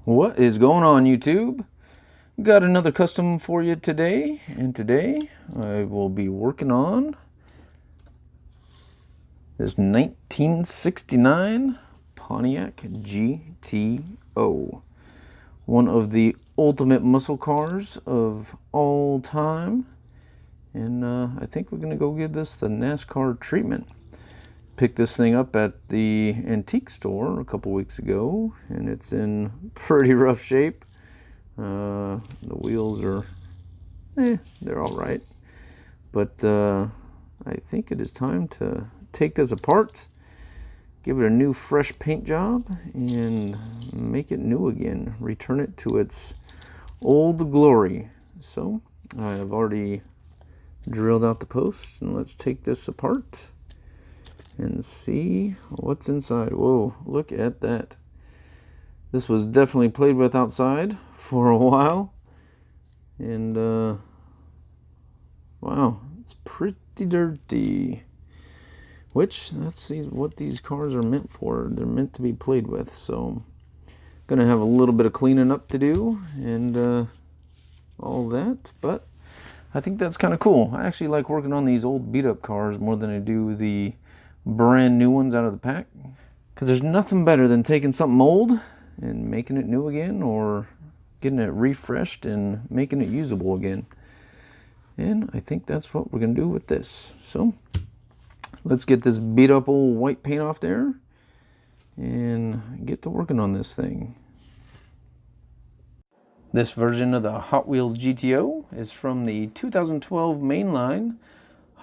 What is going on, YouTube? Got another custom for you today, and today I will be working on this 1969 Pontiac GTO, one of the ultimate muscle cars of all time, and I think we're gonna go give this the NASCAR treatment. Picked this thing up at the antique store a couple weeks ago, and it's in pretty rough shape. The wheels are, they're all right. But I think it is time to take this apart, give it a new fresh paint job, and make it new again. Return it to its old glory. So I have already drilled out the posts, and let's take this apart and see what's inside. Whoa, look at that. This was definitely played with outside for a while. And, wow, it's pretty dirty. Which, let's see what these cars are meant for. They're meant to be played with, so gonna have a little bit of cleaning up to do and all that, but I think that's kind of cool. I actually like working on these old beat-up cars more than I do the brand new ones out of the pack, because there's nothing better than taking something old and making it new again, or getting it refreshed and making it usable again. And I think that's what we're gonna do with this. So let's get this beat up old white paint off there and get to working on this thing. This version of the Hot Wheels GTO is from the 2012 mainline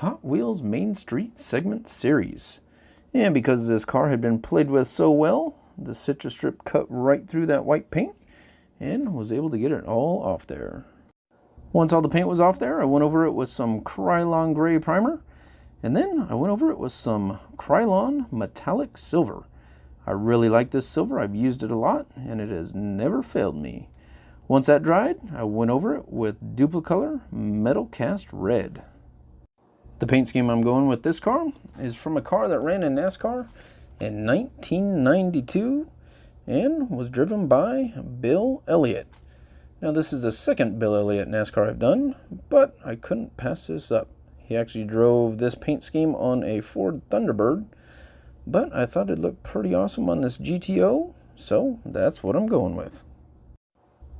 Hot Wheels Main Street Segment Series. And because this car had been played with so well, the citrus strip cut right through that white paint and was able to get it all off there. Once all the paint was off there, I went over it with some Krylon gray primer, and then I went over it with some Krylon metallic silver. I really like this silver. I've used it a lot and it has never failed me. Once that dried, I went over it with Duplicolor metal cast red. The paint scheme I'm going with this car is from a car that ran in NASCAR in 1992 and was driven by Bill Elliott. Now this is the second Bill Elliott NASCAR I've done, but I couldn't pass this up. He actually drove this paint scheme on a Ford Thunderbird, but I thought it looked pretty awesome on this GTO, so that's what I'm going with.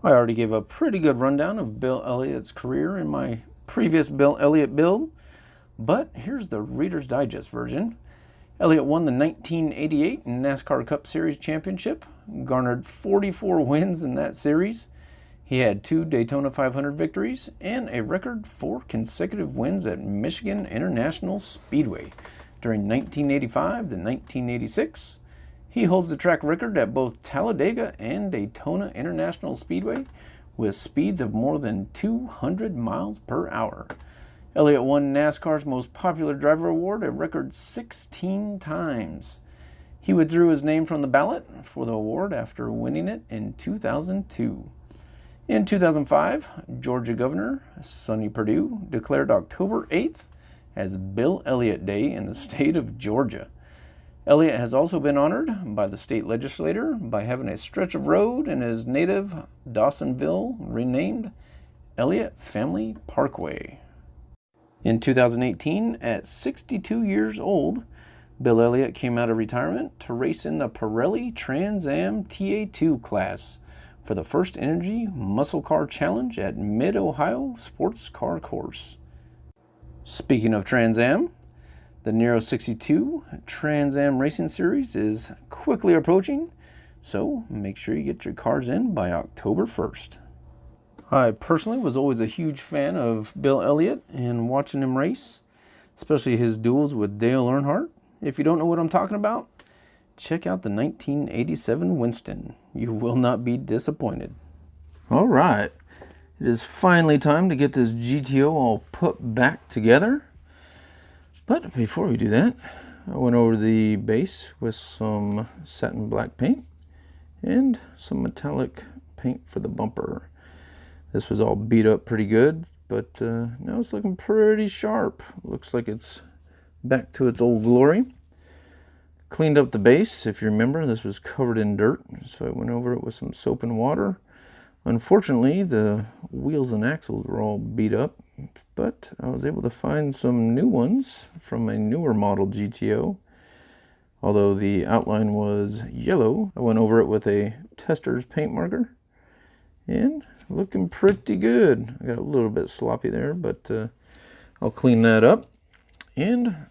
I already gave a pretty good rundown of Bill Elliott's career in my previous Bill Elliott build, but here's the Reader's Digest version. Elliott won the 1988 NASCAR Cup Series championship, garnered 44 wins in that series. He had 2 Daytona 500 victories and a record 4 consecutive wins at Michigan International Speedway during 1985 to 1986. He holds the track record at both Talladega and Daytona International Speedway with speeds of more than 200 miles per hour. Elliott won NASCAR's Most Popular Driver Award a record 16 times. He withdrew his name from the ballot for the award after winning it in 2002. In 2005, Georgia Governor Sonny Perdue declared October 8th as Bill Elliott Day in the state of Georgia. Elliott has also been honored by the state legislature by having a stretch of road in his native Dawsonville renamed Elliott Family Parkway. In 2018, at 62 years old, Bill Elliott came out of retirement to race in the Pirelli Trans Am TA2 class for the First Energy Muscle Car Challenge at Mid-Ohio Sports Car Course. Speaking of Trans Am, the Nero 62 Trans Am Racing Series is quickly approaching, so make sure you get your cars in by October 1st. I personally was always a huge fan of Bill Elliott and watching him race, especially his duels with Dale Earnhardt. If you don't know what I'm talking about, check out the 1987 Winston. You will not be disappointed. All right, it is finally time to get this GTO all put back together. But before we do that, I went over the base with some satin black paint and some metallic paint for the bumper. This was all beat up pretty good, but now it's looking pretty sharp. Looks like it's back to its old glory. Cleaned up the base. If you remember, this was covered in dirt, so I went over it with some soap and water. Unfortunately, the wheels and axles were all beat up, but I was able to find some new ones from a newer model GTO. Although the outline was yellow, I went over it with a tester's paint marker, and looking pretty good. I got a little bit sloppy there, but I'll clean that up. And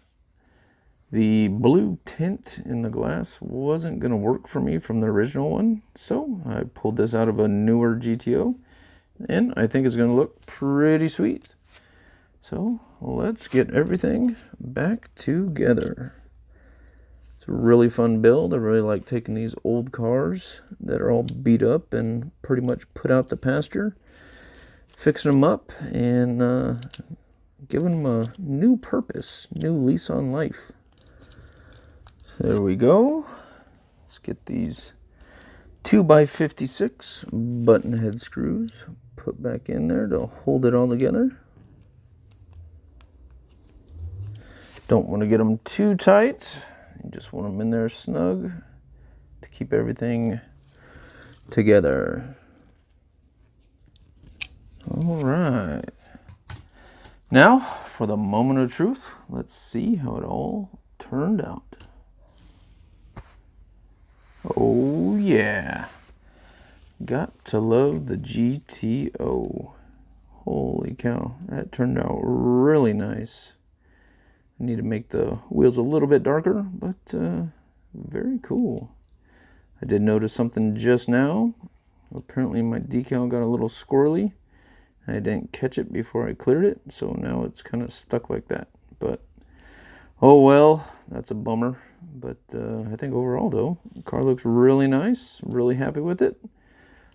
the blue tint in the glass wasn't going to work for me from the original one, so I pulled this out of a newer GTO, and I think it's going to look pretty sweet. So let's get everything back together. It's a really fun build. I really like taking these old cars that are all beat up and pretty much put out the pasture, fixing them up, and giving them a new purpose, new lease on life. There we go. Let's get these 2x56 button head screws put back in there to hold it all together. Don't want to get them too tight. You just want them in there snug to keep everything together. All right. Now for the moment of truth. Let's see how it all turned out. Oh yeah, got to love the GTO. Holy cow, that turned out really nice. I need to make the wheels a little bit darker, but very cool. I did notice something just now. Apparently my decal got a little squirrely. I didn't catch it before I cleared it, so now it's kind of stuck like that. But oh well, that's a bummer. But I think overall, though, the car looks really nice. Really happy with it.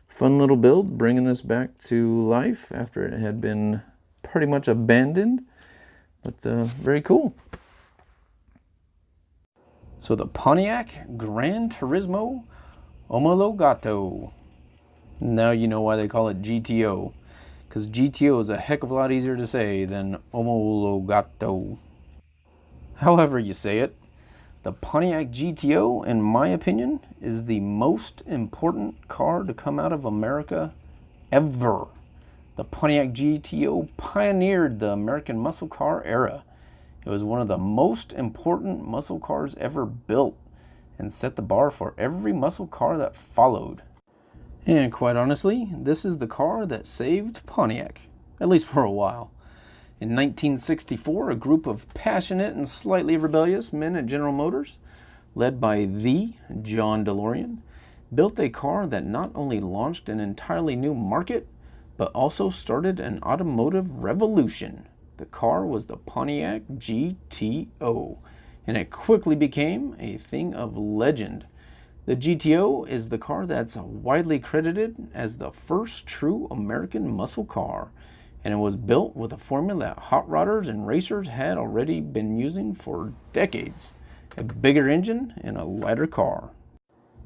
Fun little build, bringing this back to life after it had been pretty much abandoned. But very cool. So the Pontiac Gran Turismo Omologato. Now you know why they call it GTO. Because GTO is a heck of a lot easier to say than Omologato. However you say it. The Pontiac GTO, in my opinion, is the most important car to come out of America ever. The Pontiac GTO pioneered the American muscle car era. It was one of the most important muscle cars ever built and set the bar for every muscle car that followed. And quite honestly, this is the car that saved Pontiac, at least for a while. In 1964, a group of passionate and slightly rebellious men at General Motors, led by the John DeLorean, built a car that not only launched an entirely new market, but also started an automotive revolution. The car was the Pontiac GTO, and it quickly became a thing of legend. The GTO is the car that's widely credited as the first true American muscle car, and it was built with a formula that hot rodders and racers had already been using for decades. A bigger engine and a lighter car.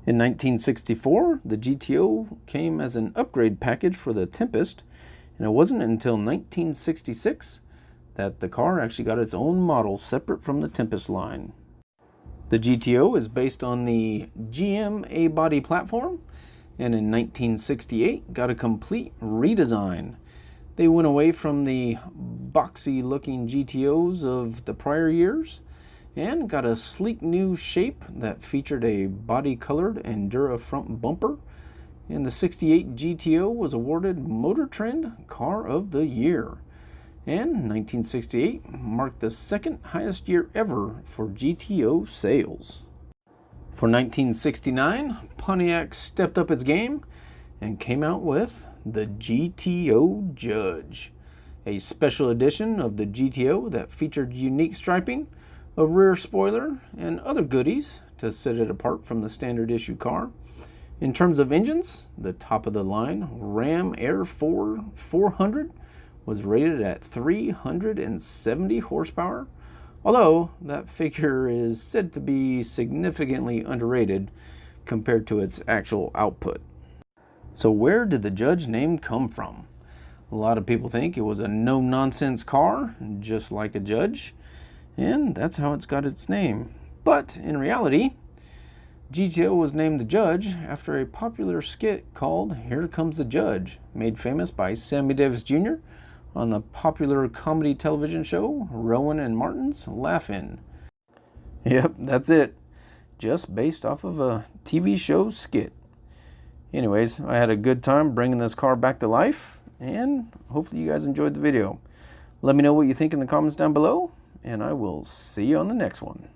In 1964, the GTO came as an upgrade package for the Tempest, and it wasn't until 1966 that the car actually got its own model separate from the Tempest line. The GTO is based on the GM A-body platform, and in 1968 got a complete redesign. They went away from the boxy looking GTOs of the prior years and got a sleek new shape that featured a body colored Endura front bumper, and the 68 GTO was awarded Motor Trend Car of the Year. And 1968 marked the second highest year ever for GTO sales. For 1969, Pontiac stepped up its game and came out with the GTO Judge, a special edition of the GTO that featured unique striping, a rear spoiler, and other goodies to set it apart from the standard issue car. In terms of engines, the top of the line Ram Air 4 400 was rated at 370 horsepower, although that figure is said to be significantly underrated compared to its actual output. So where did the Judge name come from? A lot of people think it was a no-nonsense car, just like a Judge, and that's how it's got its name. But in reality, GTO was named the judge after a popular skit called Here Comes the Judge, made famous by Sammy Davis Jr. on the popular comedy television show Rowan and Martin's Laugh-In. Yep, that's it. Just based off of a TV show skit. Anyways, I had a good time bringing this car back to life, and hopefully you guys enjoyed the video. Let me know what you think in the comments down below, and I will see you on the next one.